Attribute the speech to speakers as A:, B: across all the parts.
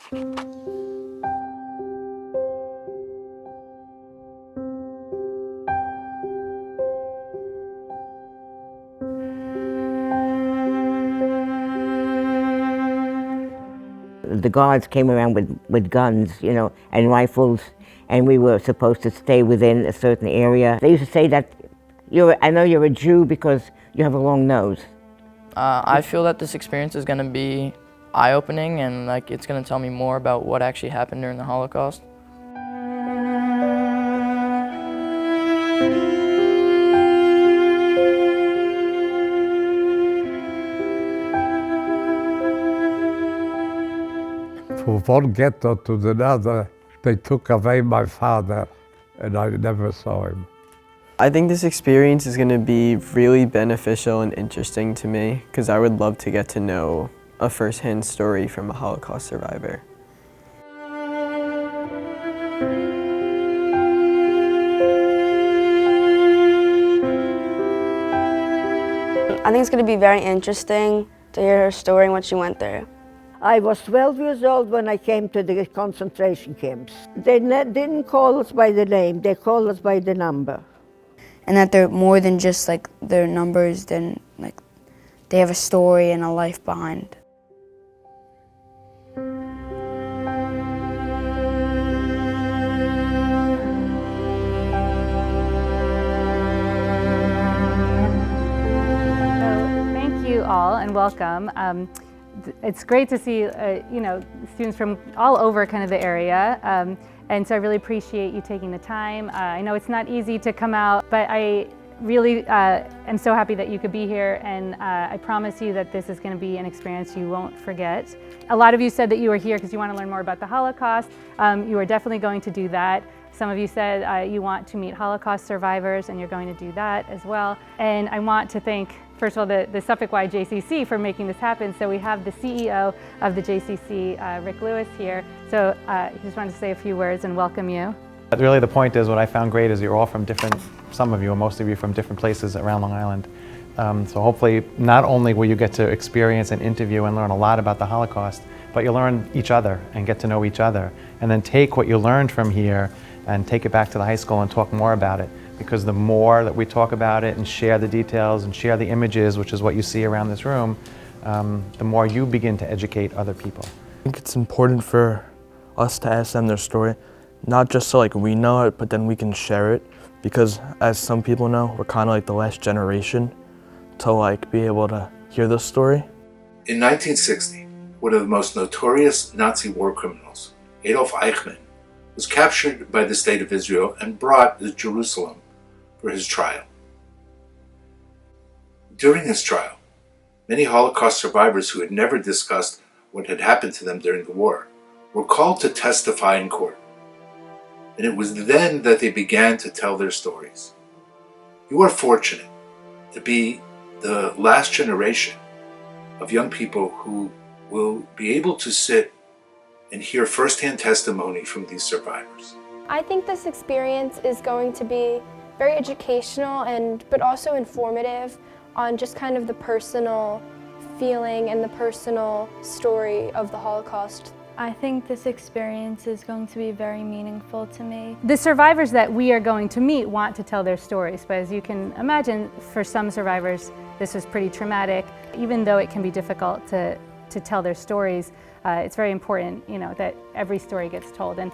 A: The guards came around with guns, you know, and rifles, and we were supposed to stay within a certain area. They used to say that I know you're a Jew because you have a long nose.
B: I feel that this experience is going to be eye-opening, and it's going to tell me more about what actually happened during the Holocaust.
C: From one ghetto to another, they took away my father, and I never saw him.
D: I think this experience is going to be really beneficial and interesting to me because I would love to get to know a first-hand story from a Holocaust survivor.
E: I think it's going to be very interesting to hear her story and what she went through.
F: I was 12 years old when I came to the concentration camps. They didn't call us by the name, they called us by the number.
G: And that they're more than just like their numbers, then they have a story and a life behind.
H: Thank you all and welcome. It's great to see students from all over kind of the area. And so I really appreciate you taking the time. I know it's not easy to come out, but I really am so happy that you could be here, and I promise you that this is going to be an experience you won't forget. A lot of you said that you were here because you want to learn more about the Holocaust. You are definitely going to do that. Some of you said you want to meet Holocaust survivors, and you're going to do that as well. And I want to thank, first of all, the Suffolk YJCC for making this happen. So we have the CEO of the JCC, Rick Lewis, here. So he just wanted to say a few words and welcome you.
I: But really the point is, what I found great is you're all from some of you, or most of you, from different places around Long Island. So hopefully not only will you get to experience and interview and learn a lot about the Holocaust, but you'll learn each other and get to know each other. And then take what you learned from here and take it back to the high school and talk more about it. Because the more that we talk about it and share the details and share the images, which is what you see around this room, the more you begin to educate other people.
J: I think it's important for us to ask them their story, not just so we know it, but then we can share it. Because as some people know, we're kind of the last generation to be able to hear this story.
K: In 1960, one of the most notorious Nazi war criminals, Adolf Eichmann, was captured by the State of Israel and brought to Jerusalem for his trial. During his trial, many Holocaust survivors who had never discussed what had happened to them during the war were called to testify in court. And it was then that they began to tell their stories. You are fortunate to be the last generation of young people who will be able to sit and hear firsthand testimony from these survivors.
L: I think this experience is going to be very educational but also informative on just kind of the personal feeling and the personal story of the Holocaust.
M: I think this experience is going to be very meaningful to me.
H: The survivors that we are going to meet want to tell their stories, but as you can imagine, for some survivors, this was pretty traumatic. Even though it can be difficult to tell their stories, it's very important, that every story gets told and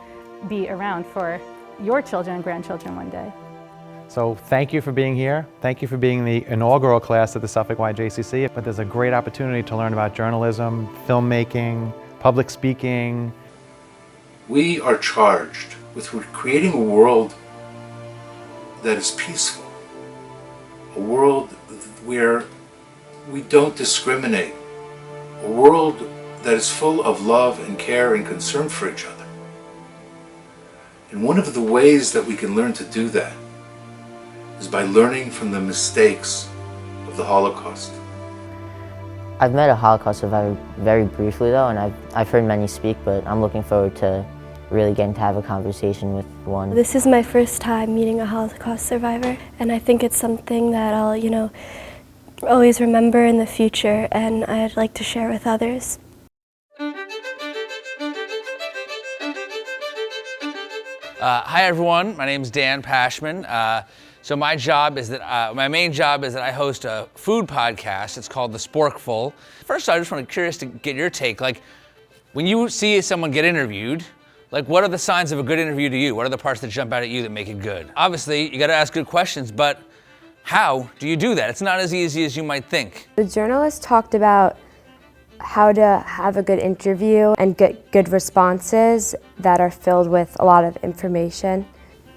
H: be around for your children and grandchildren one day.
I: So thank you for being here. Thank you for being the inaugural class at the Suffolk YJCC. But there's a great opportunity to learn about journalism, filmmaking, public speaking.
K: We are charged with creating a world that is peaceful, a world where we don't discriminate, a world that is full of love and care and concern for each other. And one of the ways that we can learn to do that is by learning from the mistakes of the Holocaust.
N: I've met a Holocaust survivor very briefly though, and I've heard many speak, but I'm looking forward to really getting to have a conversation with one.
O: This is my first time meeting a Holocaust survivor, and I think it's something that I'll, always remember in the future, and I'd like to share with others.
P: Hi everyone, my name is Dan Pashman. So my job is that, my main job is that I host a food podcast. It's called The Sporkful. First, I just want to curious to get your take. Like, when you see someone get interviewed, like what are the signs of a good interview to you? What are the parts that jump out at you that make it good? Obviously, you got to ask good questions, but how do you do that? It's not as easy as you might think.
Q: The journalist talked about how to have a good interview and get good responses that are filled with a lot of information.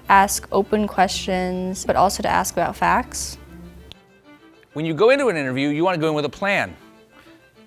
R: Ask open questions, but also to ask about facts.
P: When you go into an interview, you want to go in with a plan.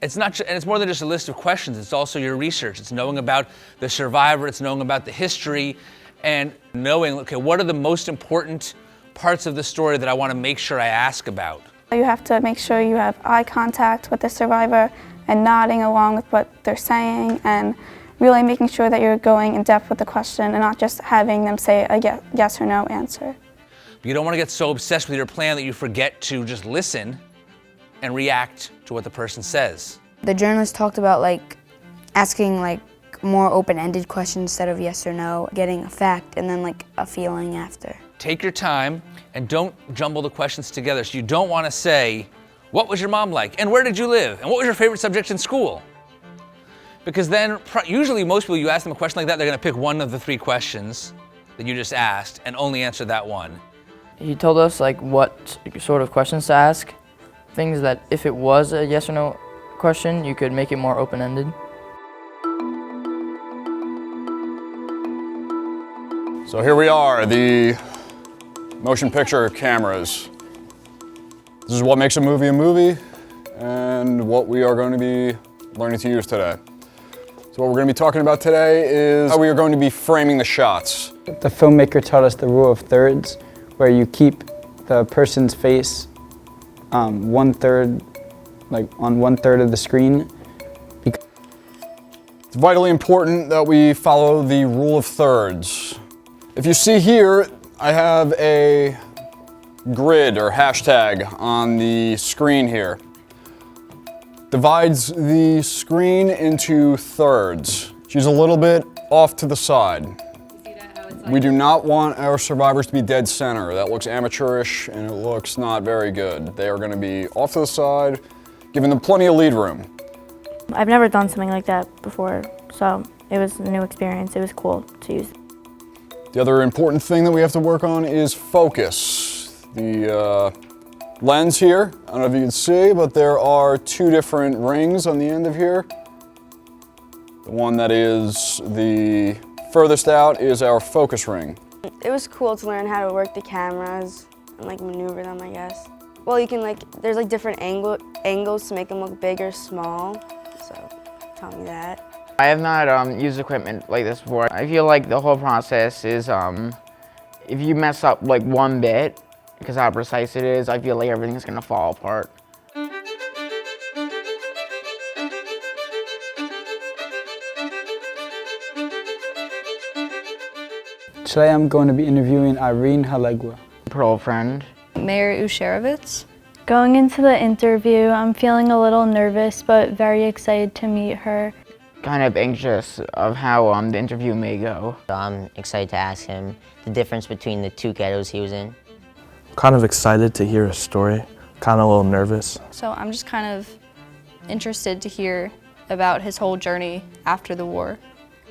P: It's not, and it's more than just a list of questions, it's also your research. It's knowing about the survivor, it's knowing about the history, and knowing, okay, what are the most important parts of the story that I want to make sure I ask about.
S: You have to make sure you have eye contact with the survivor and nodding along with what they're saying, and really making sure that you're going in depth with the question and not just having them say a yes or no answer.
P: You don't want to get so obsessed with your plan that you forget to just listen and react to what the person says.
G: The journalist talked about like asking like more open-ended questions instead of yes or no, getting a fact and then like a feeling after.
P: Take your time and don't jumble the questions together. So you don't want to say, what was your mom like? And where did you live? And what was your favorite subject in school? Because then, usually most people, you ask them a question like that, they're going to pick one of the three questions that you just asked and only answer that one.
B: He told us like what sort of questions to ask. Things that if it was a yes or no question, you could make it more open-ended.
T: So here we are, the motion picture cameras. This is what makes a movie and what we are going to be learning to use today. So what we're going to be talking about today is how we are going to be framing the shots.
U: The filmmaker taught us the rule of thirds, where you keep the person's face on 1/3 of the screen.
T: It's vitally important that we follow the rule of thirds. If you see here, I have a grid or hashtag on the screen here. Divides the screen into thirds. She's a little bit off to the side. We do not want our survivors to be dead center. That looks amateurish and it looks not very good. They are going to be off to the side, giving them plenty of lead room.
V: I've never done something like that before, so it was a new experience. It was cool to use.
T: The other important thing that we have to work on is focus. The lens here, I don't know if you can see, but there are two different rings on the end of here. The one that is the furthest out is our focus ring.
E: It was cool to learn how to work the cameras and like maneuver them, I guess. Well, you can there's like different angles to make them look big or small, so taught me that.
W: I have not used equipment like this before. I feel like the whole process is, if you mess up like one bit, because how precise it is, I feel like everything's gonna fall apart.
U: Today I'm going to be interviewing Irene Halegua.
W: Pearl friend.
R: Mayor Usharovitz.
M: Going into the interview, I'm feeling a little nervous, but very excited to meet her.
W: Kind of anxious of how the interview may go.
N: I'm excited to ask him the difference between the two ghettos he was in.
J: Kind of excited to hear his story, kind of a little nervous.
R: So I'm just kind of interested to hear about his whole journey after the war.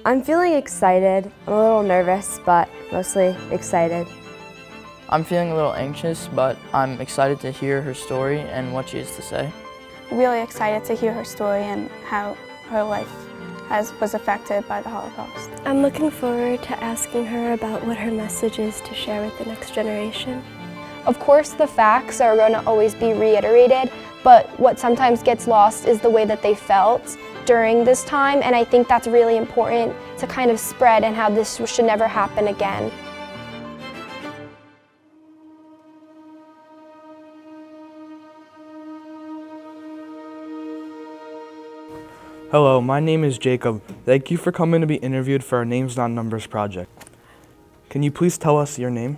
Q: I'm feeling excited. I'm a little nervous, but mostly excited.
B: I'm feeling a little anxious, but I'm excited to hear her story and what she has to say.
S: Really excited to hear her story and how her life was affected by the Holocaust.
O: I'm looking forward to asking her about what her message is to share with the next generation.
L: Of course, the facts are going to always be reiterated, but what sometimes gets lost is the way that they felt during this time, and I think that's really important to kind of spread and how this should never happen again.
X: Hello, my name is Jacob. Thank you for coming to be interviewed for our Names Not Numbers project. Can you please tell us your name?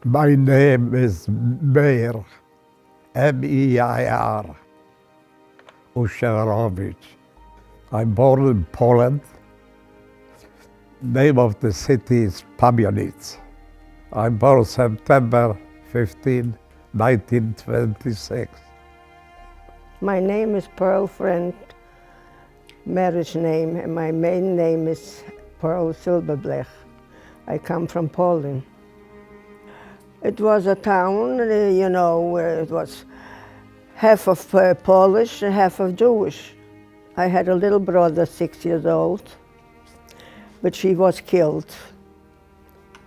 C: My name is Meir, M-E-I-R, Usharovitz. I'm born in Poland. Name of the city is Pamianitz. I'm born September 15, 1926.
A: My name is Pearl Friend, marriage name, and my maiden name is Pearl Silberblech. I come from Poland. It was a town, you know, where it was half of Polish and half of Jewish. I had a little brother, 6 years old, but she was killed.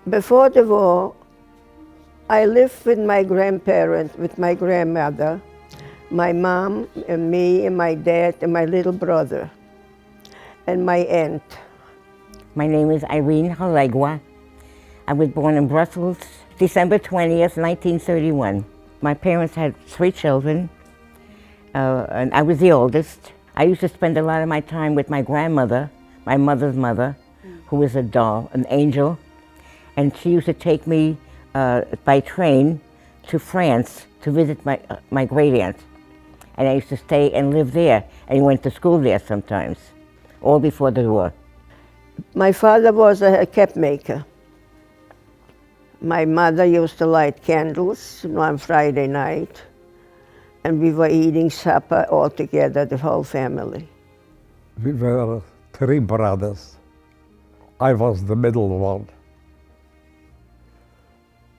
A: Before the war, I lived with my grandparents, with my grandmother, my mom and me and my dad and my little brother and my aunt.
D: My name is Irene Halegua. I was born in Brussels, December 20th, 1931. My parents had 3 children, and I was the oldest. I used to spend a lot of my time with my grandmother, my mother's mother, who was a doll, an angel, and she used to take me by train to France to visit my great aunt. And I used to stay and live there, and went to school there sometimes, all before the war.
A: My father was a cap maker. My mother used to light candles on Friday night, and we were eating supper all together, the whole family.
C: We were 3 brothers. I was the middle one.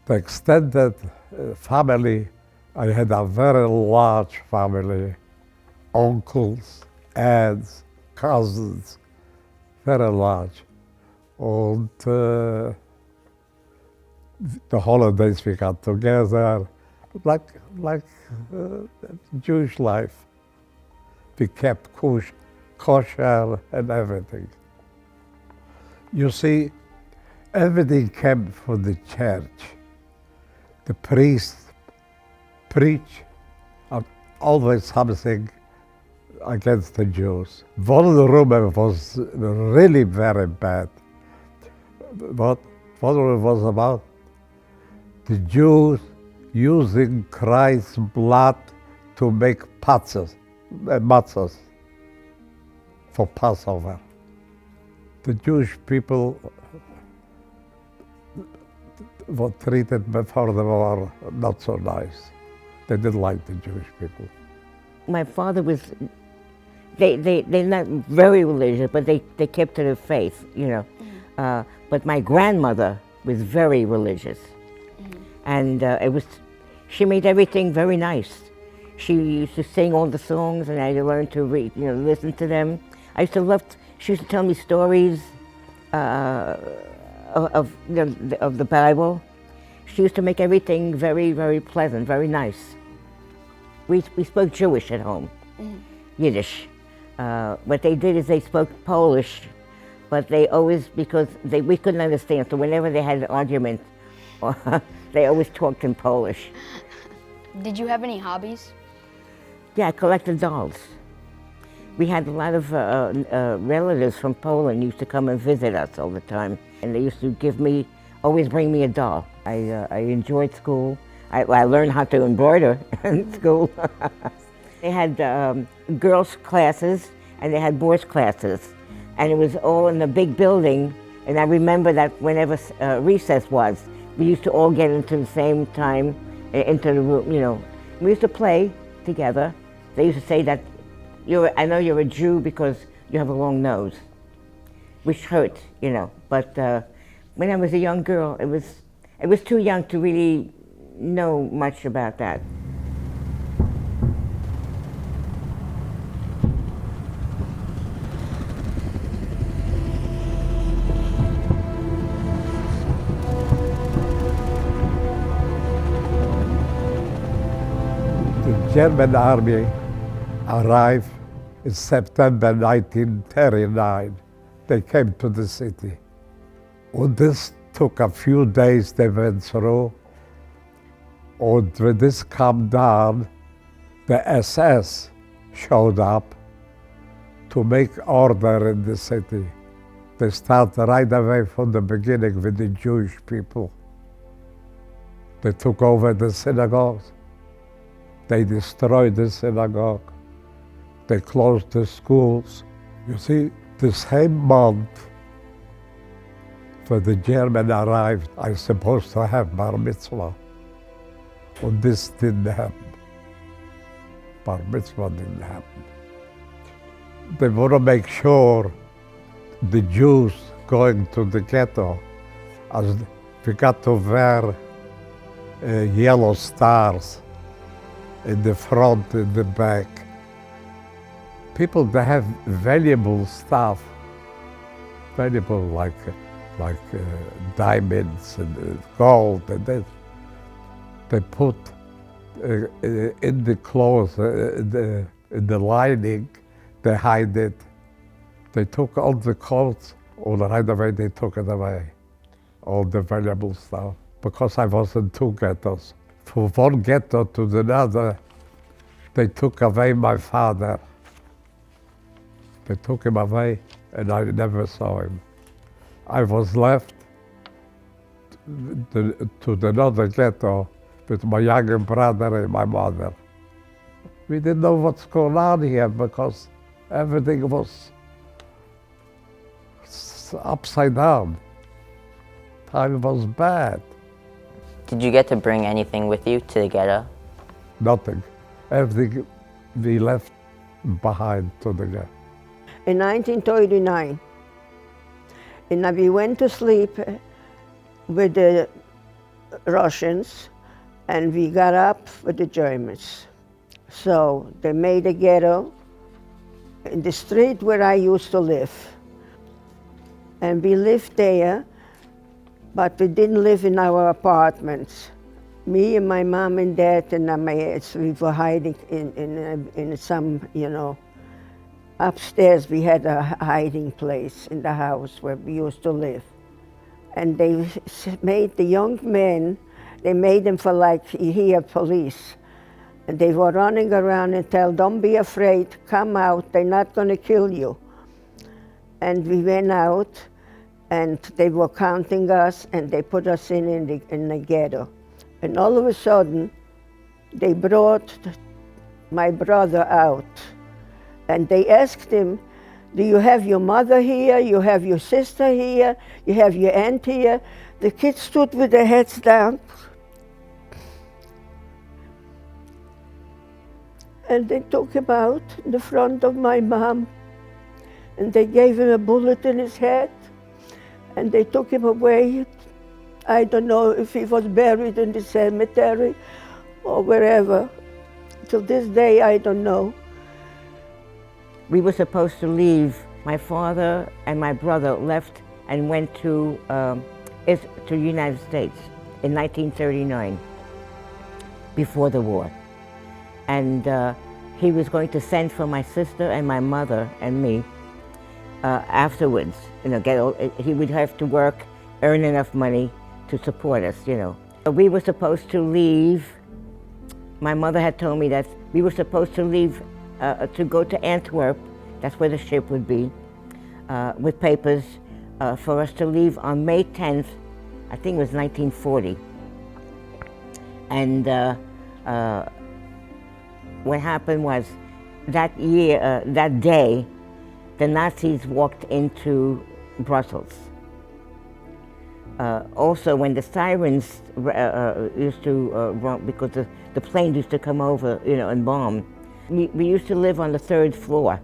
C: The extended family, I had a very large family, uncles, aunts, cousins, very large. And the holidays we got together, like Jewish life. We kept kosher and everything. You see, everything came from the church. The priest preached always something against the Jews. One of the rumors was really very bad. What it was about? The Jews using Christ's blood to make matzahs for Passover. The Jewish people were treated before the war not so nice. They didn't like the Jewish people.
D: My father was, they're not very religious, but they kept to their faith, you know. But my grandmother was very religious. And she made everything very nice. She used to sing all the songs, and I learned to read, you know, listen to them. I used to love, she used to tell me stories of the Bible. She used to make everything very, very pleasant, very nice. We spoke Jewish at home, Yiddish. What they did is they spoke Polish, but they always, because we couldn't understand, so whenever they had an argument, they always talked in Polish.
G: Did you have any hobbies?
D: Yeah, I collected dolls. We had a lot of relatives from Poland used to come and visit us all the time. And they used to always bring me a doll. I enjoyed school. I learned how to embroider in school. They had girls' classes and they had boys' classes. And it was all in a big building. And I remember that whenever recess was, we used to all get into the same time, into the room, you know. We used to play together. They used to say that, I know you're a Jew because you have a long nose, which hurt, you know. But when I was a young girl, it was too young to really know much about that.
C: The German army arrived in September 1939. They came to the city. And this took a few days they went through. And when this calmed down, the SS showed up to make order in the city. They started right away from the beginning with the Jewish people. They took over the synagogues. They destroyed the synagogue. They closed the schools. You see, the same month, after the German arrived, I was supposed to have bar mitzvah. And this didn't happen. Bar mitzvah didn't happen. They want to make sure the Jews going to the ghetto, as we got to wear yellow stars in the front, in the back. People, they have valuable stuff, valuable like diamonds and gold, and they put in the clothes, in the lining, they hide it. They took all the coats, or right away they took it away, all the valuable stuff, because I was in two ghettos. From one ghetto to another, they took away my father. They took him away, and I never saw him. I was left to another ghetto with my younger brother and my mother. We didn't know what's going on here because everything was upside down. Time was bad.
N: Did you get to bring anything with you to the ghetto?
C: Nothing. Everything we left behind to the ghetto.
A: In 1939, and we went to sleep with the Russians, and we got up with the Germans. So they made a ghetto in the street where I used to live. And we lived there, but we didn't live in our apartments. Me and my mom and dad and my aunts, we were hiding in some, upstairs we had a hiding place in the house where we used to live. And they made the young men, they made them for like here police. And they were running around and tell, don't be afraid, come out, they're not gonna kill you. And we went out and they were counting us and they put us in the ghetto. And all of a sudden, they brought my brother out. And they asked him, do you have your mother here? You have your sister here? You have your aunt here? The kids stood with their heads down. And they took him out in the front of my mom. And they gave him a bullet in his head. And they took him away. I don't know if he was buried in the cemetery or wherever. Till this day, I don't know.
D: We were supposed to leave. My father and my brother left and went to the United States in 1939, before the war. And he was going to send for my sister and my mother and me afterwards. He would have to work, earn enough money to support us, We were supposed to leave. My mother had told me that we were supposed to leave to go to Antwerp, that's where the ship would be, with papers for us to leave on May 10th, I think it was 1940. And what happened was that year, that day, the Nazis walked into Brussels. Also, when the sirens used to run, because the planes used to come over, and bomb, we used to live on the third floor,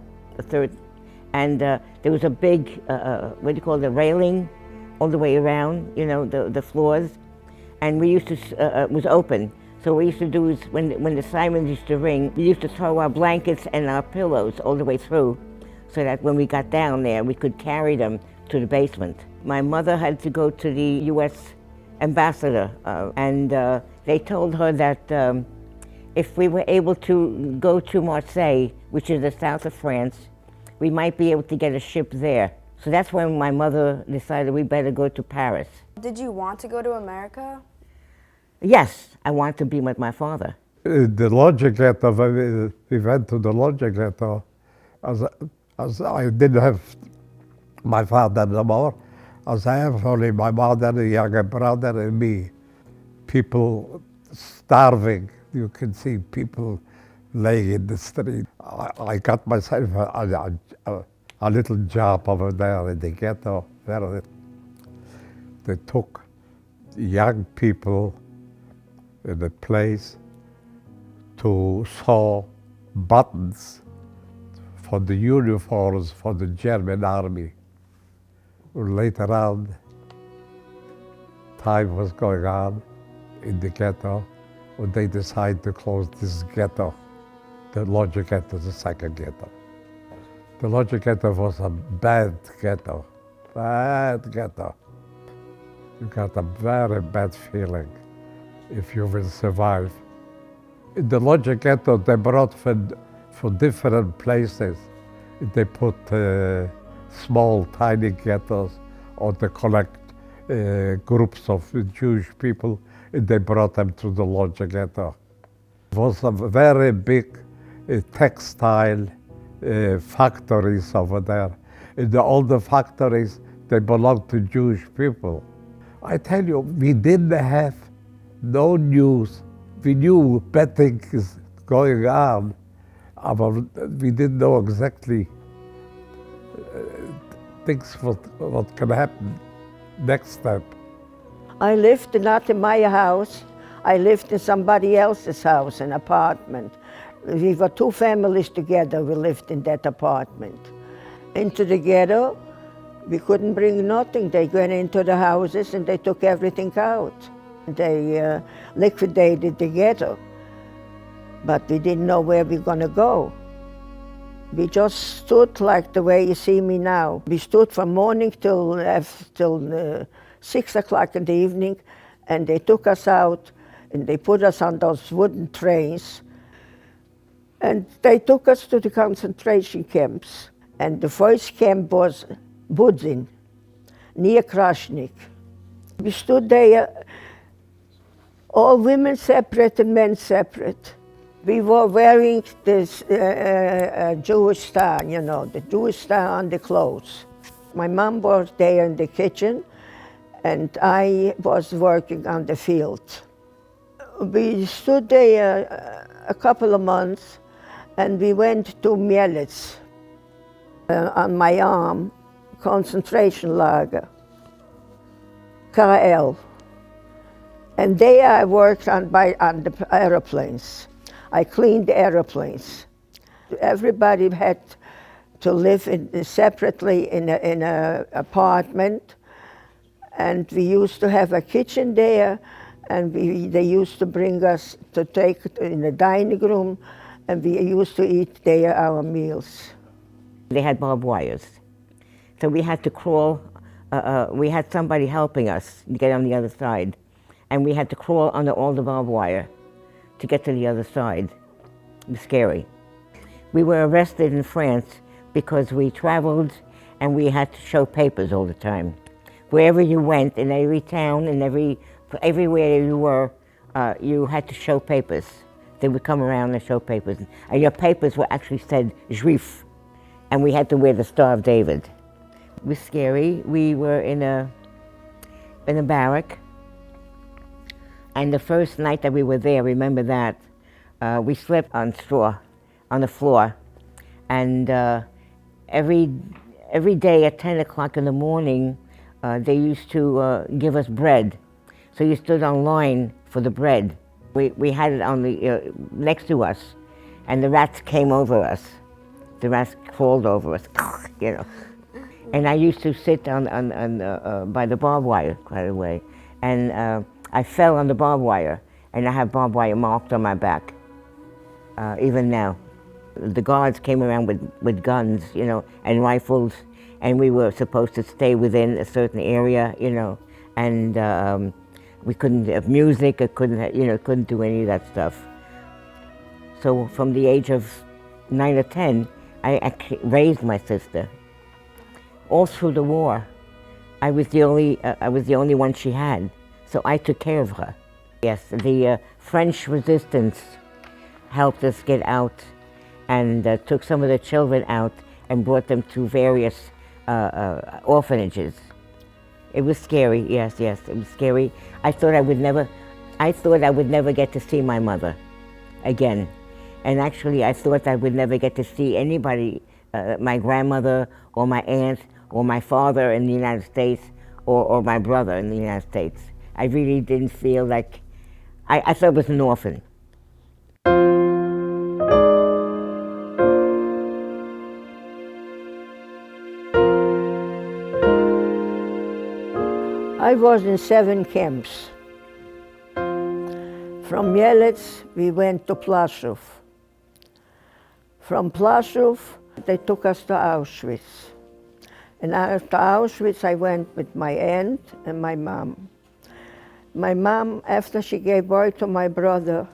D: and there was a big, what do you call it, railing all the way around, the floors, and we used to, it was open. So what we used to do is, when the sirens used to ring, we used to throw our blankets and our pillows all the way through, so that when we got down there, we could carry them to the basement. My mother had to go to the U.S. ambassador, and they told her that if we were able to go to Marseille, which is the south of France, we might be able to get a ship there. So that's when my mother decided we better go to Paris.
E: Did you want to go to America?
D: Yes, I wanted to be with my father.
C: The Lodge Ghetto, when we went to the Lodge Ghetto, as I didn't have my father no more, as I have only my mother, a younger brother, and me. People starving. You can see people laying in the street. I got myself a little job over there in the ghetto. They took young people in a place to sew buttons for the uniforms for the German army. Later on, time was going on in the ghetto when they decided to close this ghetto, the Lodz ghetto, the second ghetto. The Lodz ghetto was a bad ghetto. You got a very bad feeling if you will survive. In the Lodz ghetto, they brought from different places. They put small, tiny ghettos, or they collect groups of Jewish people, and they brought them to the Lodz ghetto. It was a very big textile factories over there. In all the factories, they belonged to Jewish people. I tell you, we didn't have no news. We knew bad things going on, but we didn't know exactly things what can happen next step.
A: I lived not in my house. I lived in somebody else's house, an apartment. We were two families together. We lived in that apartment. Into the ghetto, we couldn't bring nothing. They went into the houses and they took everything out. They liquidated the ghetto, but we didn't know where we were going to go. We just stood like the way you see me now. We stood from morning till 6 o'clock in the evening, and they took us out and they put us on those wooden trains, and they took us to the concentration camps. And the first camp was Budzin, near Krasnik. We stood there, all women separate and men separate. We were wearing this Jewish star, you know, the Jewish star on the clothes. My mom was there in the kitchen, and I was working on the field. We stood there a couple of months, and we went to Mielec. On my arm, concentration lager, KL. And there I worked on the airplanes. I cleaned the airplanes. Everybody had to live separately in an apartment, and we used to have a kitchen there, and they used to bring us to take in the dining room, and we used to eat there our meals.
D: They had barbed wires, so we had to crawl. We had somebody helping us to get on the other side, and we had to crawl under all the barbed wire to get to the other side. It was scary. We were arrested in France because we traveled and we had to show papers all the time. Wherever you went, in every town, and everywhere you were, you had to show papers. They would come around and show papers. And your papers were actually said Juif, and we had to wear the Star of David. It was scary. We were in a barrack, and the first night that we were there, remember that, we slept on straw, on the floor, and every day at 10 o'clock in the morning, they used to give us bread. So you stood on line for the bread. We had it on the next to us, and the rats came over us. The rats crawled over us, you know. And I used to sit by the barbed wire quite a way, and I fell on the barbed wire, and I have barbed wire marked on my back, even now. The guards came around with guns, you know, and rifles, and we were supposed to stay within a certain area, you know, and we couldn't have music, couldn't do any of that stuff. So from the age of 9 or 10, I raised my sister. All through the war, I was the only one she had, so I took care of her. Yes, the French resistance helped us get out, and took some of the children out and brought them to various orphanages. It was scary, yes, it was scary. I thought I would never get to see my mother again. And actually, I thought I would never get to see anybody, my grandmother or my aunt or my father in the United States or my brother in the United States. I really didn't feel like, I thought I was an orphan.
A: I was in 7 camps. From Mielec, we went to Plaszow. From Plaszow, they took us to Auschwitz. And after Auschwitz, I went with my aunt and my mom. My mom, after she gave birth to my brother,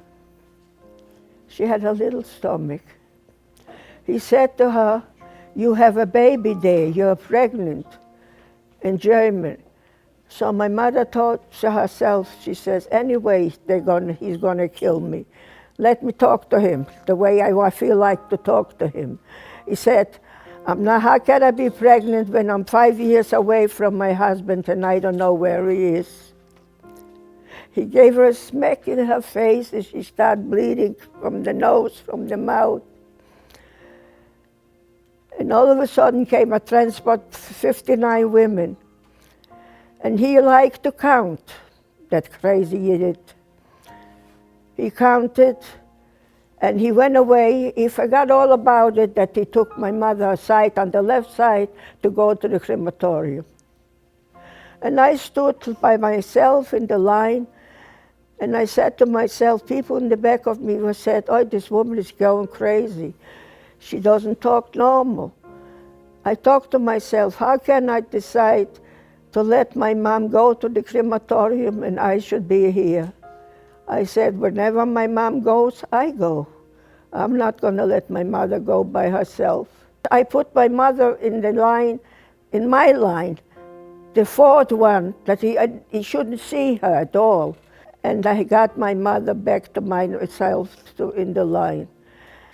A: she had a little stomach. He said to her, "You have a baby there, you're pregnant," in German. So my mother thought to herself, she says, anyway, he's gonna kill me. Let me talk to him the way I feel like to talk to him. He said, how can I be pregnant when I'm 5 years away from my husband and I don't know where he is? He gave her a smack in her face and she started bleeding from the nose, from the mouth. And all of a sudden came a transport, 59 women. And he liked to count, that crazy idiot. He counted, and he went away. He forgot all about it, that he took my mother aside on the left side to go to the crematorium. And I stood by myself in the line, and I said to myself, people in the back of me said, "Oh, this woman is going crazy. She doesn't talk normal." I talked to myself, how can I decide to let my mom go to the crematorium and I should be here? I said, whenever my mom goes, I go. I'm not going to let my mother go by herself. I put my mother in the line, in my line, the 4th one, that he shouldn't see her at all. And I got my mother back to myself in the line.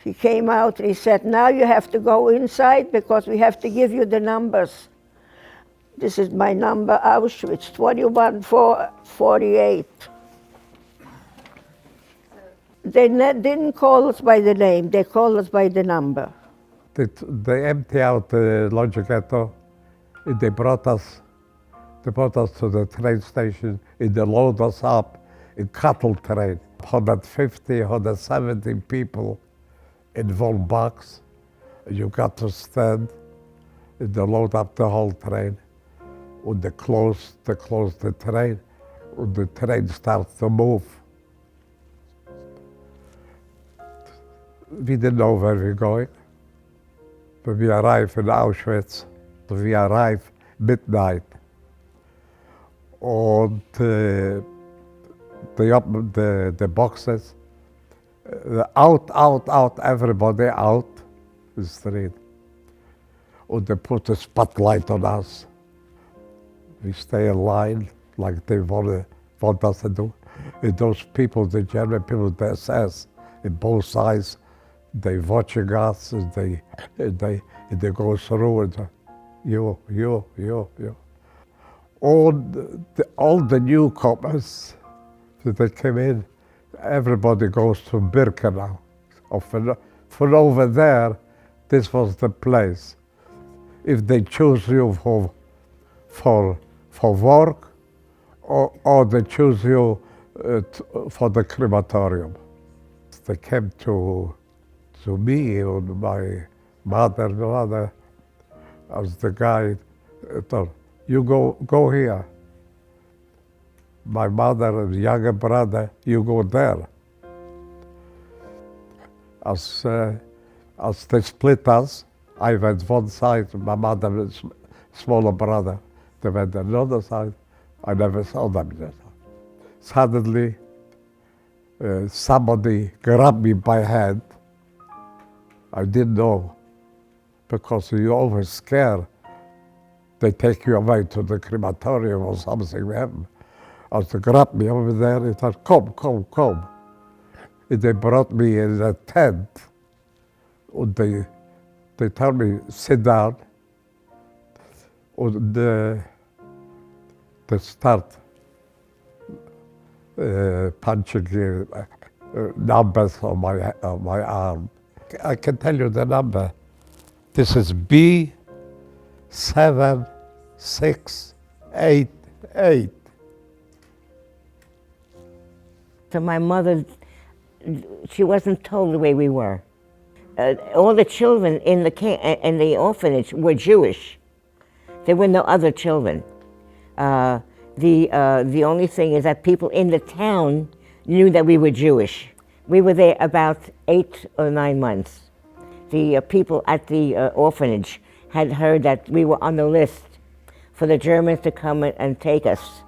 A: He came out and he said, now you have to go inside because we have to give you the numbers. This is my number, Auschwitz, 21448. They didn't call us by the name, they called us by the number.
C: They empty out the Lodz ghetto. They brought us to the train station. They load us up in cattle train. 150, 170 people in one box. You got to stand. They load up the whole train. And they close the train. And the train starts to move. We didn't know where we were going. But we arrived in Auschwitz. We arrived midnight. And they opened the boxes. Out, everybody out the street. And they put a spotlight on us. We stay in line like they want us to do. And those people, the German people, the SS, in both sides, they watching us and they go through and you. All the newcomers that came in, everybody goes to Birkenau. For over there, this was the place. If they choose you for work, or they choose you for the crematorium. They came to me and my mother, as the guy told, you go here. My mother and younger brother, you go there. As they split us, I went one side, my mother and smaller brother, they went another side. I never saw them yet. Suddenly, somebody grabbed me by hand. I didn't know, because you're always scared. They take you away to the crematorium or something. As they grabbed me over there, they said, come. And they brought me in a tent. And they told me, sit down. And they start punching numbers on my arm. I can tell you the number. This is B769. 8.
D: So my mother, she wasn't told the way we were. All the children in the orphanage were Jewish. There were no other children. The only thing is that people in the town knew that we were Jewish. We were there about 8 or 9 months. The people at the orphanage had heard that we were on the list for the Germans to come and take us,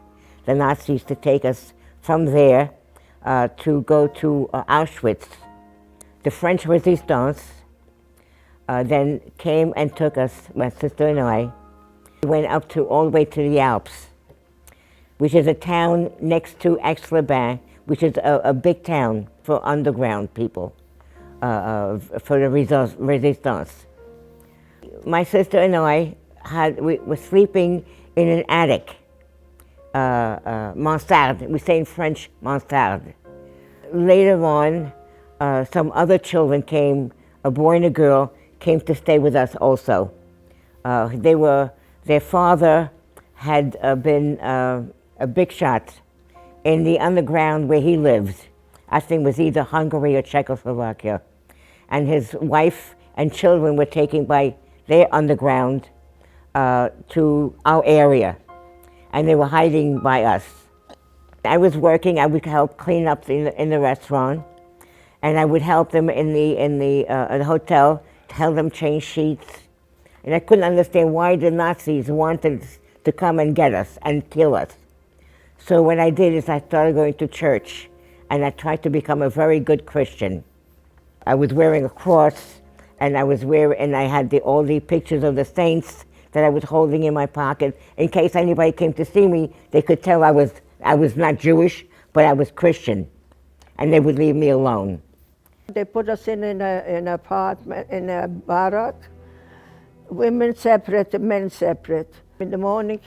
D: the Nazis to take us from there to go to Auschwitz. The French resistance then came and took us, my sister and I. We went up all the way to the Alps, which is a town next to Aix-les-Bains, which is a big town for underground people, for the resistance. My sister and I we were sleeping in an attic, mansarde. We say in French, mansarde. Later on, some other children came, a boy and a girl, came to stay with us also. Their father had been a big shot in the underground where he lived. I think it was either Hungary or Czechoslovakia. And his wife and children were taken by their underground to our area, and they were hiding by us. I was working. I would help clean up in the restaurant, and I would help them in the hotel, help them change sheets. And I couldn't understand why the Nazis wanted to come and get us and kill us. So what I did is I started going to church, and I tried to become a very good Christian. I was wearing a cross, and I had all the pictures of the saints that I was holding in my pocket. In case anybody came to see me, they could tell I was not Jewish, but I was Christian, and they would leave me alone.
A: They put us in an apartment, in a barrack, women separate, men separate. In the morning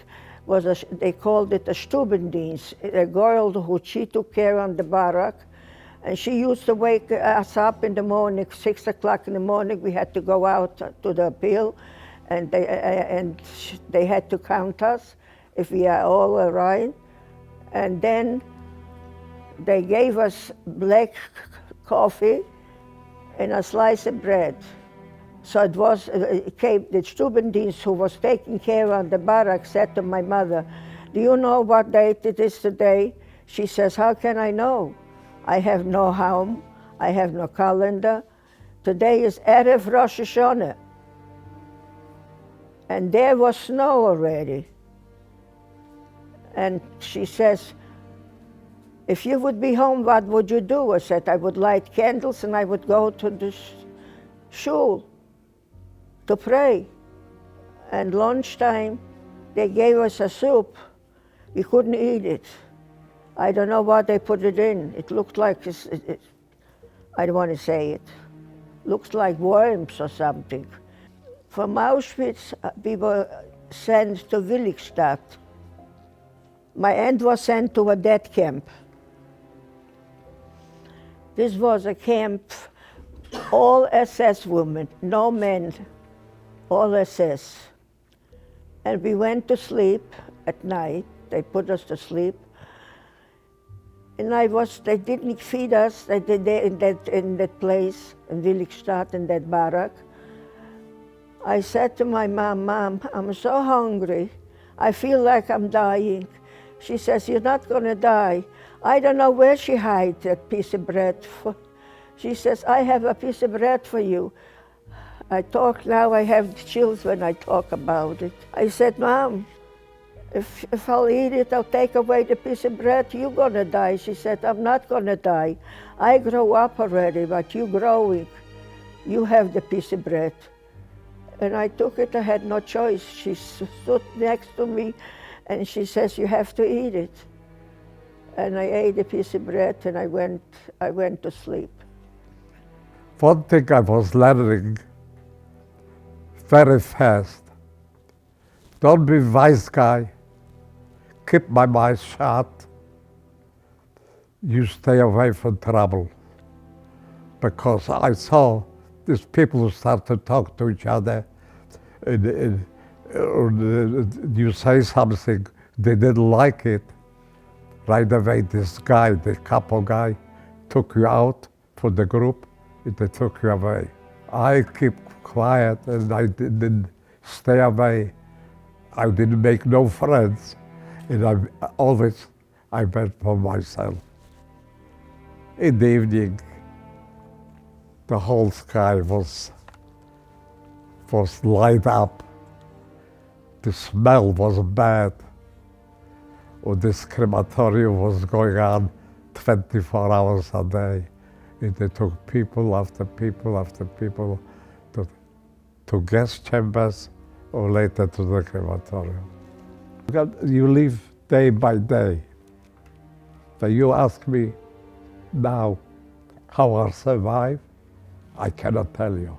A: they called it a Stubendienst, a girl who she took care of the barrack, and she used to wake us up in the morning, 6 o'clock in the morning. We had to go out to the appeal, and they had to count us if we are all right. And then they gave us black coffee and a slice of bread. So it came the Stubendienst who was taking care of the barrack said to my mother, "Do you know what date it is today?" She says, "How can I know? I have no home, I have no calendar. Today is Erev Rosh Hashanah." And there was snow already. And she says, "If you would be home, what would you do?" I said, "I would light candles and I would go to the shul to pray." And lunchtime, they gave us a soup. We couldn't eat it. I don't know what they put it in. It looked like, I don't want to say it, looks like worms or something. From Auschwitz, we were sent to Willigstadt. My aunt was sent to a death camp. This was a camp, all SS women, no men, all SS. And we went to sleep at night. They put us to sleep. And they didn't feed us in that place, in Willigstadt, in that barrack. I said to my mom, "Mom, I'm so hungry. I feel like I'm dying." She says, "You're not gonna die." I don't know where she hid that piece of bread. She says, "I have a piece of bread for you." I talk now, I have chills when I talk about it. I said, "Mom, if I'll eat it, I'll take away the piece of bread, you're gonna die." She said, "I'm not gonna die. I grow up already, but you growing. You have the piece of bread." And I took it, I had no choice. She stood next to me and she says, "You have to eat it." And I ate a piece of bread and I went to sleep.
C: One thing I was learning very fast, don't be wise guy, keep my mouth shut, you stay away from trouble. Because I saw these people start to talk to each other, and you say something They didn't like it. Right away, this guy, the couple guy, took you out for the group, and they took you away. I keep quiet, and I didn't stay away. I didn't make no friends, and I went for myself. In the evening, the whole sky was light up. The smell was bad. Or this crematorium was going on 24 hours a day. And they took people after people after people to guest chambers or later to the crematorium. You live day by day. So you ask me now how I survive, I cannot tell you.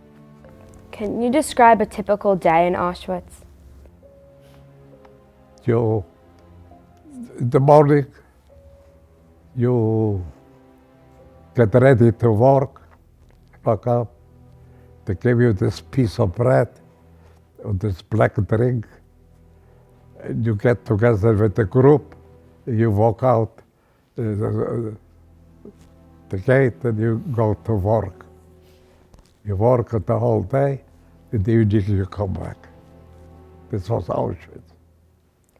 Q: Can you describe a typical day in Auschwitz?
C: In the morning, you get ready to work, wake up, they give you this piece of bread or this black drink, and you get together with the group, you walk out the gate and you go to work. You work the whole day, in the evening you come back. This was Auschwitz.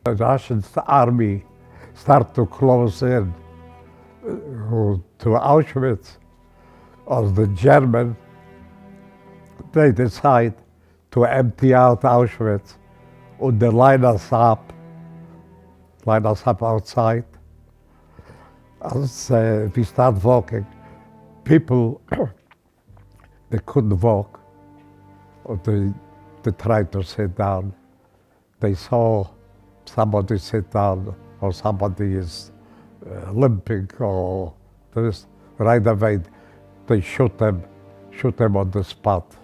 C: The Russian army started to close in to Auschwitz. As the German, they decide to empty out Auschwitz and they line us up outside. As we start walking, people, they couldn't walk, or they tried to sit down. They saw somebody sit down, or somebody is limping, or this. Right away, they shoot them on the spot.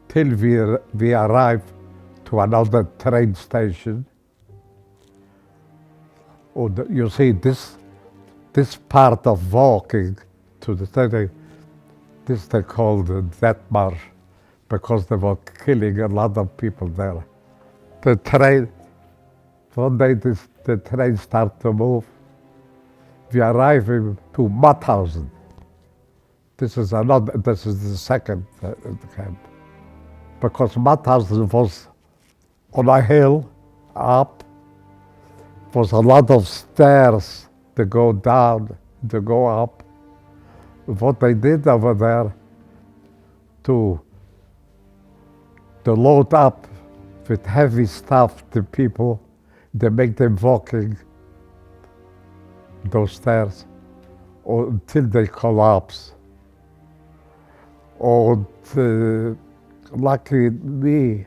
C: Till we arrive to another train station. You see, this part of walking to the train, this they call the death march, because they were killing a lot of people there. The train, one day the train started to move. We arrived to Mauthausen. This is the second camp. Because Mauthausen was on a hill up, was a lot of stairs to go down, to go up. What they did over there to load up with heavy stuff to people, they make them walking those stairs until they collapse. Lucky me,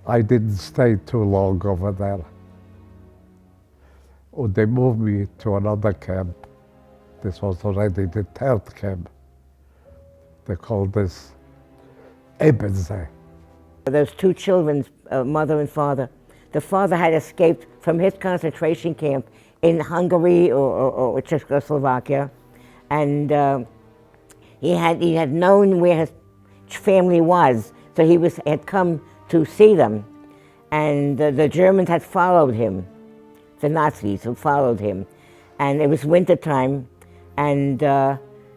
C: I didn't stay too long over there. They moved me to another camp. This was already the third camp. They called this Ebensee.
D: Those two children, mother and father. The father had escaped from his concentration camp in Hungary or Czechoslovakia, and he had known where his family was, so he had come to see them, and the Germans had followed him, the Nazis who followed him, and it was wintertime, and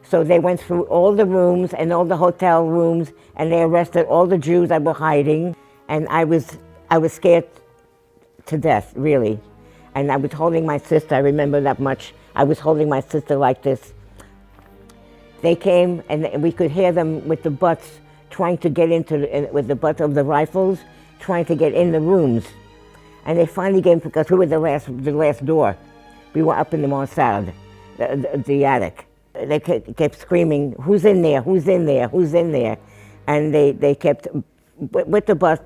D: so they went through all the rooms and all the hotel rooms, and they arrested all the Jews that were hiding, and I was scared to death, really. And I was holding my sister, I remember that much. I was holding my sister like this. They came, and we could hear them with the butts trying to get with the butts of the rifles, trying to get in the rooms. And they finally came, because we were the last door. We were up in the mansard, the attic. They kept screaming, "Who's in there? Who's in there? Who's in there?" And they kept, with the bus,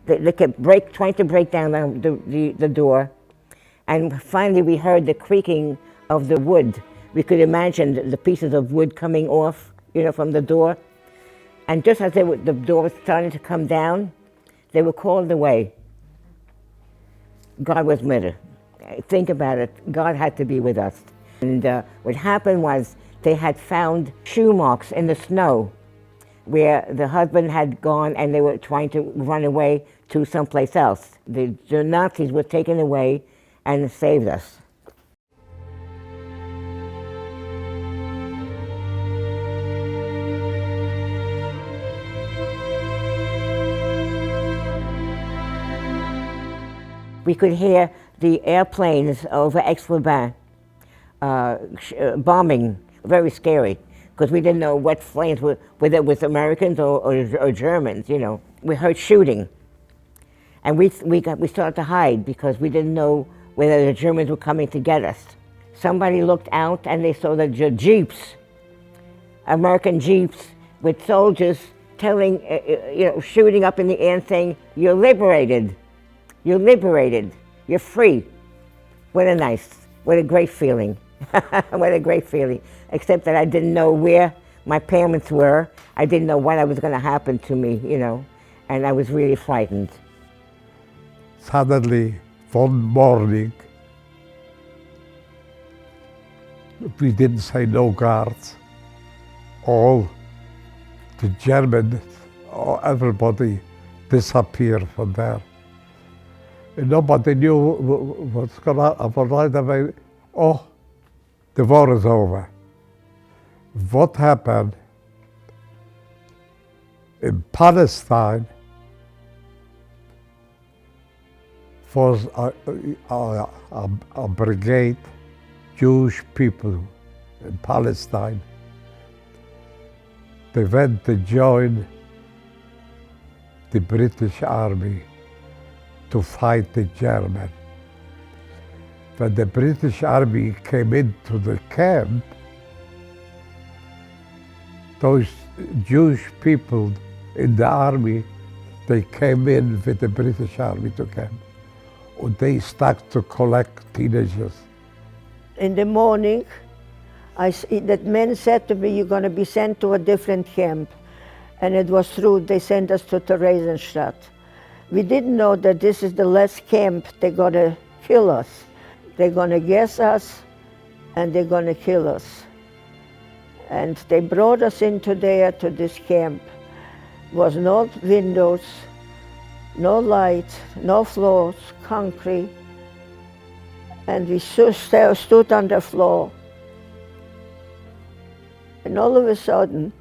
D: they kept trying to break down the door. And finally we heard the creaking of the wood. We could imagine the pieces of wood coming off, from the door. And just as the door was starting to come down, they were called away. God was with us. Think about it, God had to be with us. And what happened was, they had found shoe marks in the snow where the husband had gone, and they were trying to run away to someplace else. The Nazis were taken away and saved us. We could hear the airplanes over Aix-les-Bains bombing, very scary, because we didn't know what planes were, whether it was Americans or Germans, you know. We heard shooting, and we started to hide because we didn't know whether the Germans were coming to get us. Somebody looked out and they saw the jeeps, American jeeps with soldiers telling, shooting up in the air and saying, "You're liberated. You're liberated. You're free." What a great feeling. What a great feeling. Except that I didn't know where my parents were. I didn't know what was going to happen to me, you know, and I was really frightened.
C: Suddenly, one morning, we didn't say no guards. All the Germans, everybody disappeared from there. And nobody knew what's going on. But right away, oh, the war is over. What happened in Palestine was a brigade, Jewish people in Palestine. They went to join the British Army to fight the German. When the British Army came into the camp, those Jewish people in the army, they came in with the British Army to camp. And they started to collect teenagers.
A: In the morning, that man said to me, "You're going to be sent to a different camp." And it was true, they sent us to Theresienstadt. We didn't know that this is the last camp. They're going to kill us. They're going to gas us, and they're going to kill us. And they brought us into there to this camp. Was no windows, no light, no floors, concrete. And we stood on the floor. And all of a sudden,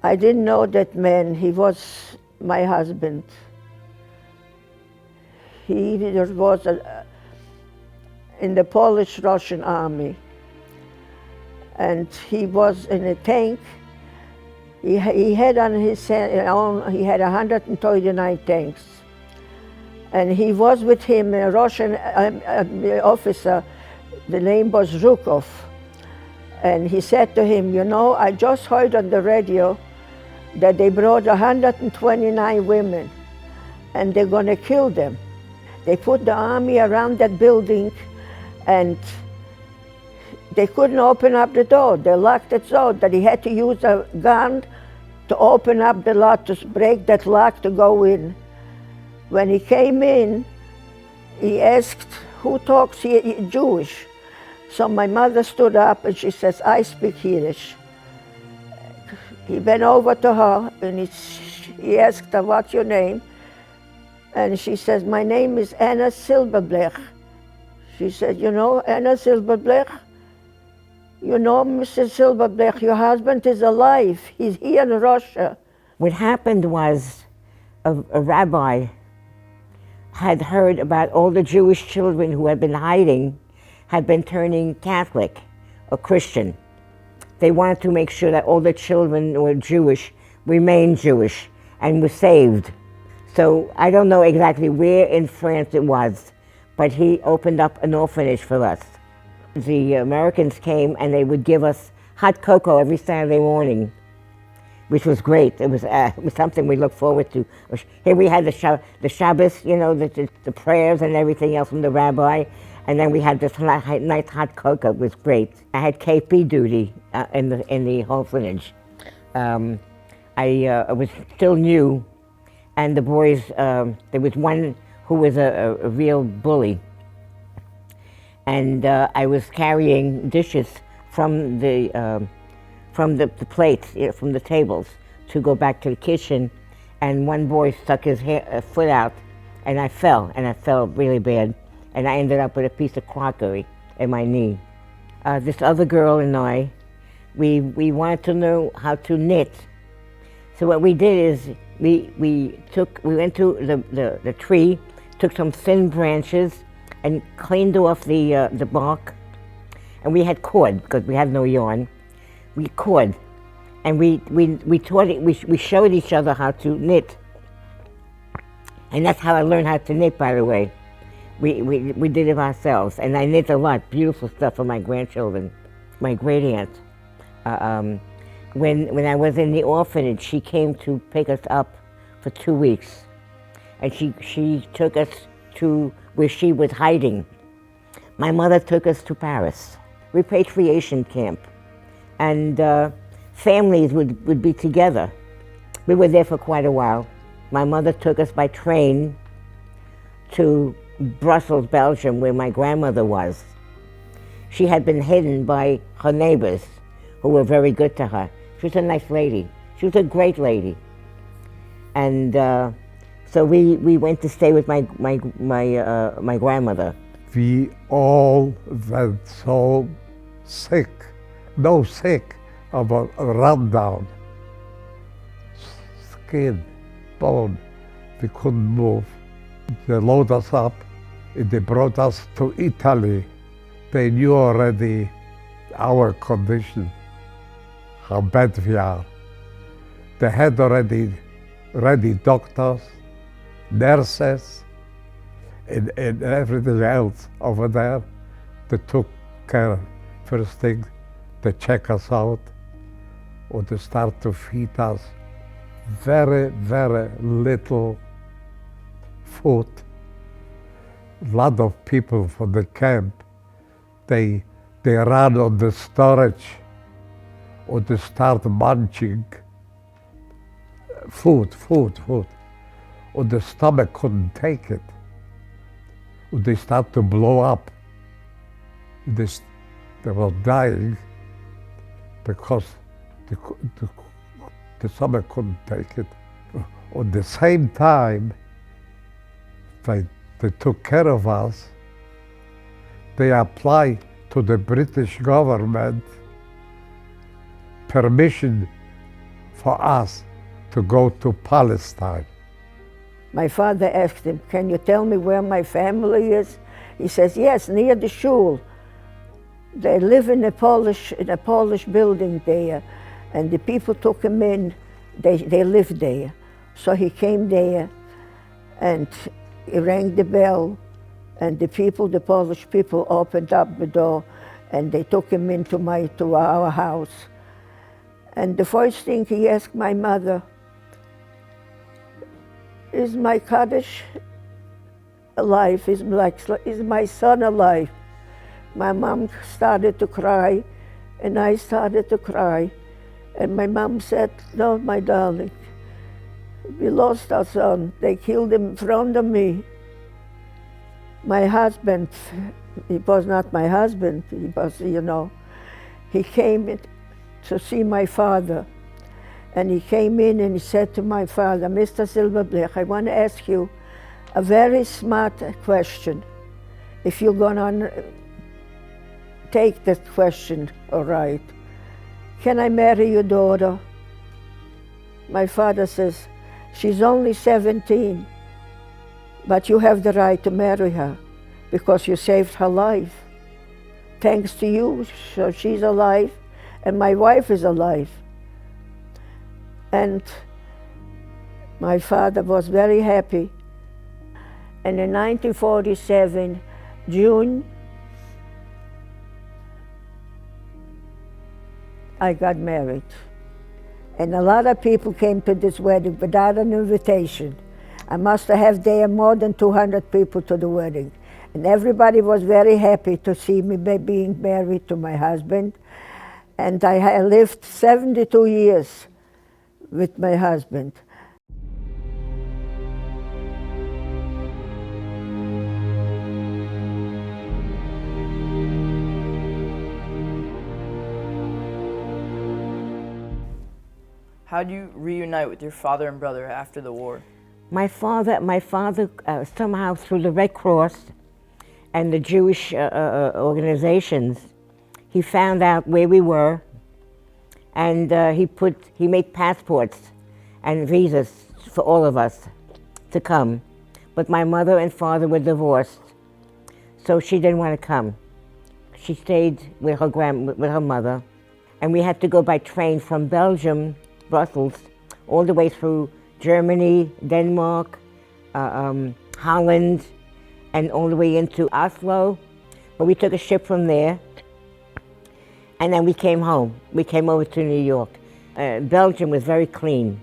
A: I didn't know that man. He was my husband. He was in the Polish-Russian army. And he was in a tank. He had on his own, he had 139 tanks. And he was with him, a Russian officer, the name was Zhukov. And he said to him, "You know, I just heard on the radio that they brought 129 women and they're going to kill them." They put the army around that building and they couldn't open up the door. They locked it so that he had to use a gun to open up the lock, to break that lock to go in. When he came in, he asked, "Who talks here Jewish?" So my mother stood up and she says, "I speak Yiddish." He went over to her and he asked her, "What's your name?" And she says, "My name is Anna Silberblech." She said, "You know Anna Silberblech? You know, Mrs. Silberblech, your husband is alive. He's here in Russia."
D: What happened was a rabbi had heard about all the Jewish children who had been hiding, had been turning Catholic or Christian. They wanted to make sure that all the children who were Jewish remained Jewish and were saved. So I don't know exactly where in France it was, but he opened up an orphanage for us. The Americans came and they would give us hot cocoa every Saturday morning, which was great. It was something we looked forward to. Here we had the Shabbos, you know, the prayers and everything else from the rabbi, and then we had this nice hot cocoa. It was great. I had KP duty in the orphanage. I was still new, and the boys, there was one who was a real bully. And I was carrying dishes from the plates, from the tables, to go back to the kitchen. and one boy stuck his foot out, and I fell really bad, and I ended up with a piece of crockery in my knee. This other girl and I, we wanted to know how to knit. So what we did is we went to the tree, took some thin branches, and cleaned off the bark, and we had cord because we had no yarn. We cord, and we showed each other how to knit, and that's how I learned how to knit. By the way, we did it ourselves, and I knit a lot, beautiful stuff for my grandchildren. My great aunt, when I was in the orphanage, she came to pick us up for 2 weeks, and she took us to where she was hiding. My mother took us to Paris, repatriation camp, and families would be together. We were there for quite a while. My mother took us by train to Brussels, Belgium, where my grandmother was. She had been hidden by her neighbors, who were very good to her. She was a nice lady. She was a great lady. And so we went to stay with my grandmother.
C: We all went so sick, about a rundown. Skin, bone, we couldn't move. They loaded us up and they brought us to Italy. They knew already our condition, how bad we are. They had already doctors, nurses, and everything else over there. They took care, first thing, they check us out, or they start to feed us very, very little food. A lot of people from the camp, they run on the storage, or they start munching food, or the stomach couldn't take it, or they start to blow up. They were dying because the stomach couldn't take it. At the same time, they took care of us. They applied to the British government permission for us to go to Palestine.
A: My father asked him, "Can you tell me where my family is?" He says, "Yes, near the shul. They live in a Polish building there, and the people took him in. They lived there." So he came there, and he rang the bell, and the Polish people opened up the door, and they took him into our house. And the first thing he asked my mother, "Is my Kaddish alive? Is my son alive?" My mom started to cry, and I started to cry. And my mom said, "No, my darling, we lost our son. They killed him in front of me." My husband, he was not my husband, he was, he came to see my father. And he came in and he said to my father, "Mr. Silberblech, I want to ask you a very smart question. If you're going to take that question, all right. Can I marry your daughter?" My father says, "She's only 17, but you have the right to marry her because you saved her life. Thanks to you, so she's alive, and my wife is alive." And my father was very happy. And in 1947, June, I got married. And a lot of people came to this wedding without an invitation. I must have there more than 200 people to the wedding. And everybody was very happy to see me being married to my husband. And I lived 72 years with my husband.
B: How do you reunite with your father and brother after the war?
D: My father somehow through the Red Cross and the Jewish organizations, he found out where we were, and he made passports and visas for all of us to come. But my mother and father were divorced, so she didn't want to come. She stayed with her mother, and we had to go by train from Belgium, Brussels, all the way through Germany, Denmark, Holland, and all the way into Oslo. But we took a ship from there, and then we came home. We came over to New York. Belgium was very clean.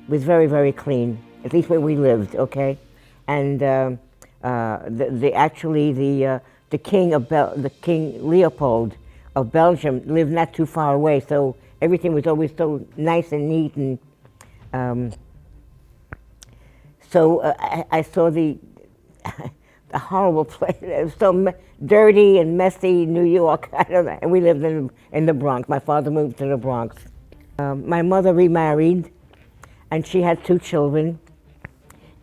D: It was very, very clean, at least where we lived, okay? And the King Leopold of Belgium lived not too far away, so everything was always so nice and neat, and so I saw the horrible place. It was so dirty and messy, New York. I don't know. And we lived in the Bronx. My father moved to the Bronx. My mother remarried, and she had 2 children,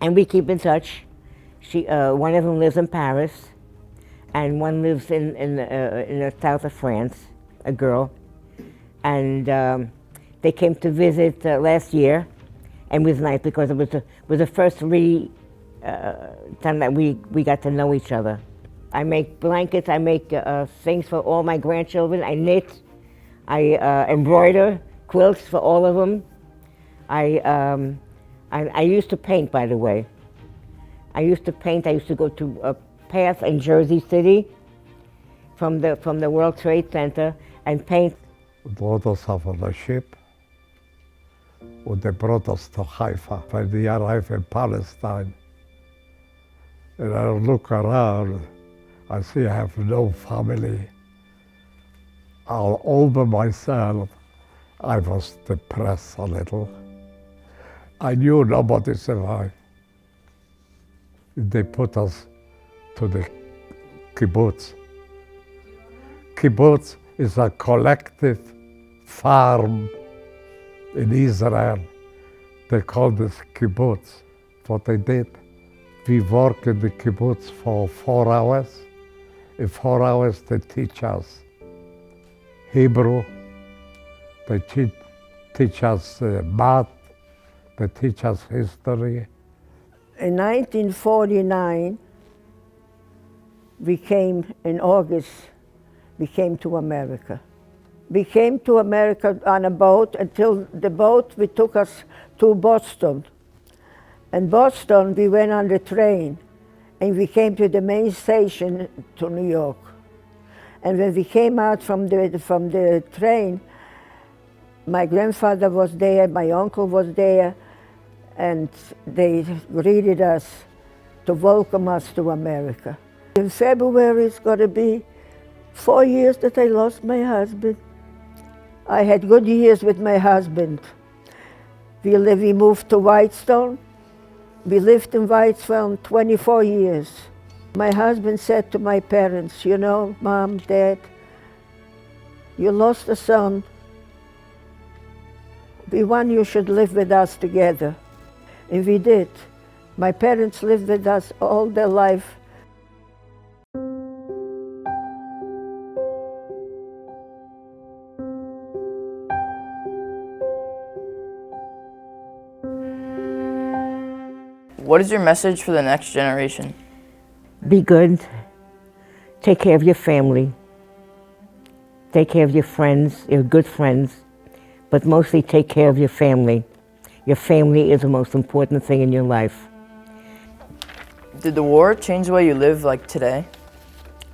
D: and we keep in touch. One of them lives in Paris, and one lives in the south of France, a girl. And they came to visit last year, and it was nice because it was the first time that we got to know each other. I make blankets, I make things for all my grandchildren, I knit, I embroider quilts for all of them. I used to paint, by the way. I used to paint. I used to go to a path in Jersey City from the World Trade Center and paint.
C: They loaded us off on a ship, and they brought us to Haifa. When we arrived in Palestine, and I look around, I see I have no family. All by myself. I was depressed a little. I knew nobody survived. They put us to the kibbutz. Kibbutz is a collective farm in Israel. They call this kibbutz. What they did, we work in the kibbutz for 4 hours. In 4 hours they teach us Hebrew, they teach us math, they teach us history.
A: In 1949, in August, we came to America. We came to America on a boat until the boat took us to Boston. In Boston, we went on the train, and we came to the main station to New York. And when we came out from the train, my grandfather was there, my uncle was there, and they greeted us to welcome us to America. In February, it's going to be 4 years that I lost my husband. I had good years with my husband. We moved to Whitestone. We lived in Whitestone 24 years. My husband said to my parents, you know, Mom, Dad, you lost a son. We want you should live with us together. And we did. My parents lived with us all their life.
B: What is your message for the next generation?
D: Be good. Take care of your family. Take care of your friends, your good friends, but mostly take care of your family. Your family is the most important thing in your life.
B: Did the war change the way you live like today?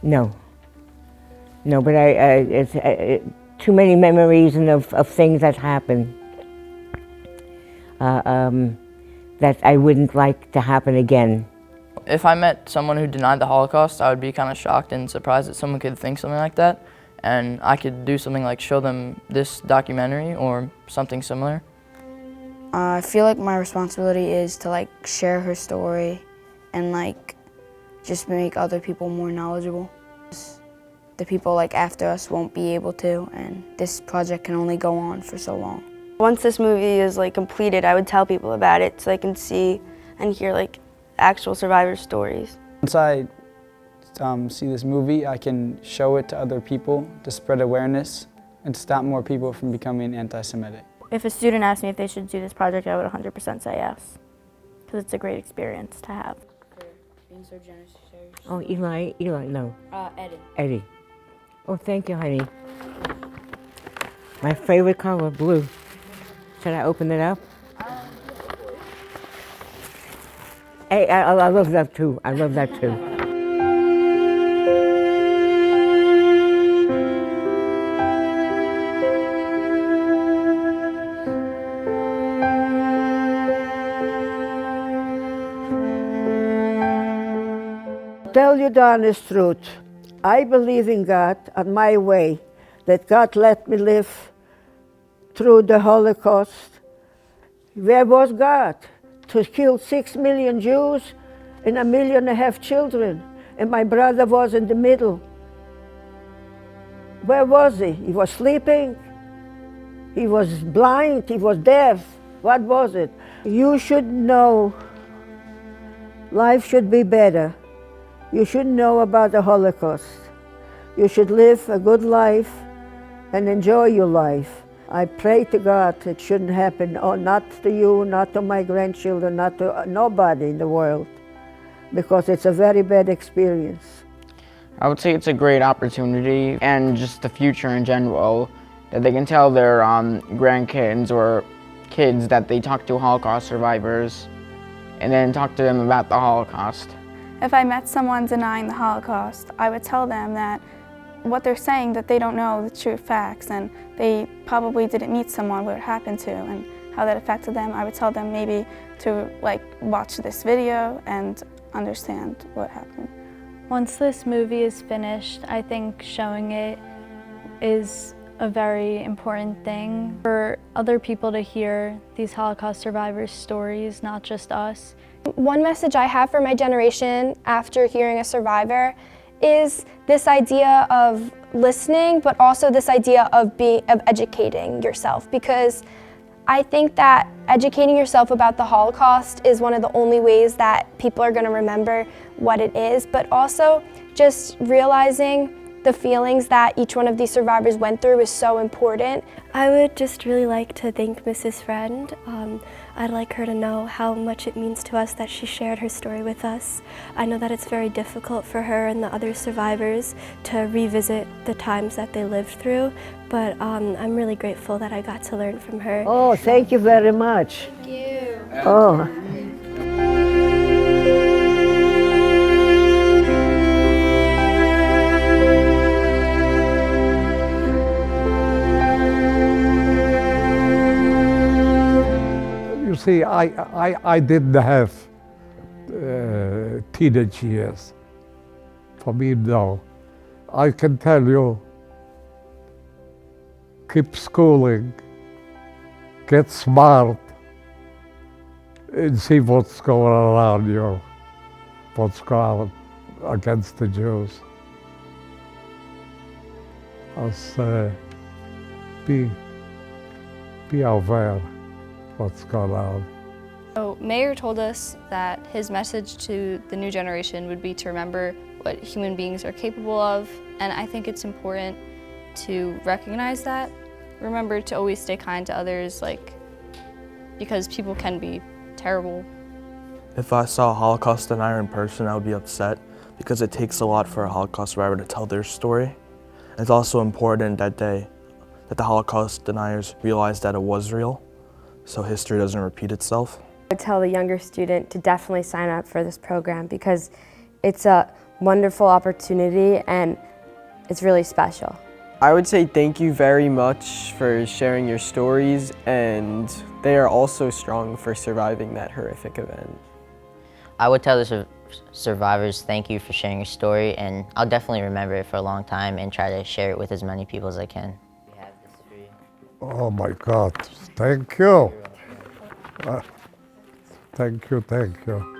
D: No. No, but it's too many memories and of things that happened that I wouldn't like to happen again.
B: If I met someone who denied the Holocaust, I would be kind of shocked and surprised that someone could think something like that. And I could do something like show them this documentary or something similar.
G: I feel like my responsibility is to like share her story and like just make other people more knowledgeable. The people like after us won't be able to, and this project can only go on for so long.
E: Once this movie is like completed, I would tell people about it so I can see and hear like actual survivor stories.
U: Once I see this movie, I can show it to other people to spread awareness and stop more people from becoming anti-Semitic.
V: If a student asked me if they should do this project, I would 100% say yes, because it's a great experience to have.
D: Oh, Eli, no.
G: Eddie.
D: Eddie. Oh, thank you, honey. My favorite color, blue. Should I open it up? Hey, I love that too. I love that too.
A: Tell you the honest truth. I believe in God and my way, that God let me live through the Holocaust. Where was God? To kill 6 million Jews and 1.5 million children, and my brother was in the middle. Where was he? He was sleeping, he was blind, he was deaf. What was it? You should know life should be better. You should know about the Holocaust. You should live a good life and enjoy your life. I pray to God it shouldn't happen, not to you, not to my grandchildren, not to nobody in the world, because it's a very bad experience.
W: I would say it's a great opportunity, and just the future in general, that they can tell their grandkids or kids that they talk to Holocaust survivors and then talk to them about the Holocaust.
S: If I met someone denying the Holocaust, I would tell them that what they're saying, that they don't know the true facts, and they probably didn't meet someone where it happened to and how that affected them. I would tell them maybe to watch this video and understand what happened.
M: Once this movie is finished, I think showing it is a very important thing for other people to hear these Holocaust survivors' stories, not just us.
L: One message I have for my generation after hearing a survivor is this idea of listening, but also this idea of educating yourself, because I think that educating yourself about the Holocaust is one of the only ways that people are going to remember what it is, but also just realizing the feelings that each one of these survivors went through is so important.
O: I would just really like to thank Mrs. Friend. I'd like her to know how much it means to us that she shared her story with us. I know that it's very difficult for her and the other survivors to revisit the times that they lived through, but I'm really grateful that I got to learn from her.
A: Oh, thank you very much.
L: Thank you.
A: Oh.
C: You see, I didn't have teenage years. For me, no. I can tell you, keep schooling, get smart, and see what's going around you, what's going on against the Jews. I'll say, be aware what's going on.
R: So Mayor told us that his message to the new generation would be to remember what human beings are capable of, and I think it's important to recognize that. Remember to always stay kind to others, because people can be terrible.
J: If I saw a Holocaust denier in person, I would be upset, because it takes a lot for a Holocaust survivor to tell their story. It's also important that the Holocaust deniers realize that it was real, so history doesn't repeat itself.
Q: I would tell the younger student to definitely sign up for this program, because it's a wonderful opportunity and it's really special.
F: I would say thank you very much for sharing your stories, and they are also strong for surviving that horrific event.
N: I would tell the survivors thank you for sharing your story, and I'll definitely remember it for a long time and try to share it with as many people as I can.
C: Oh my God, thank you. Thank you, thank you.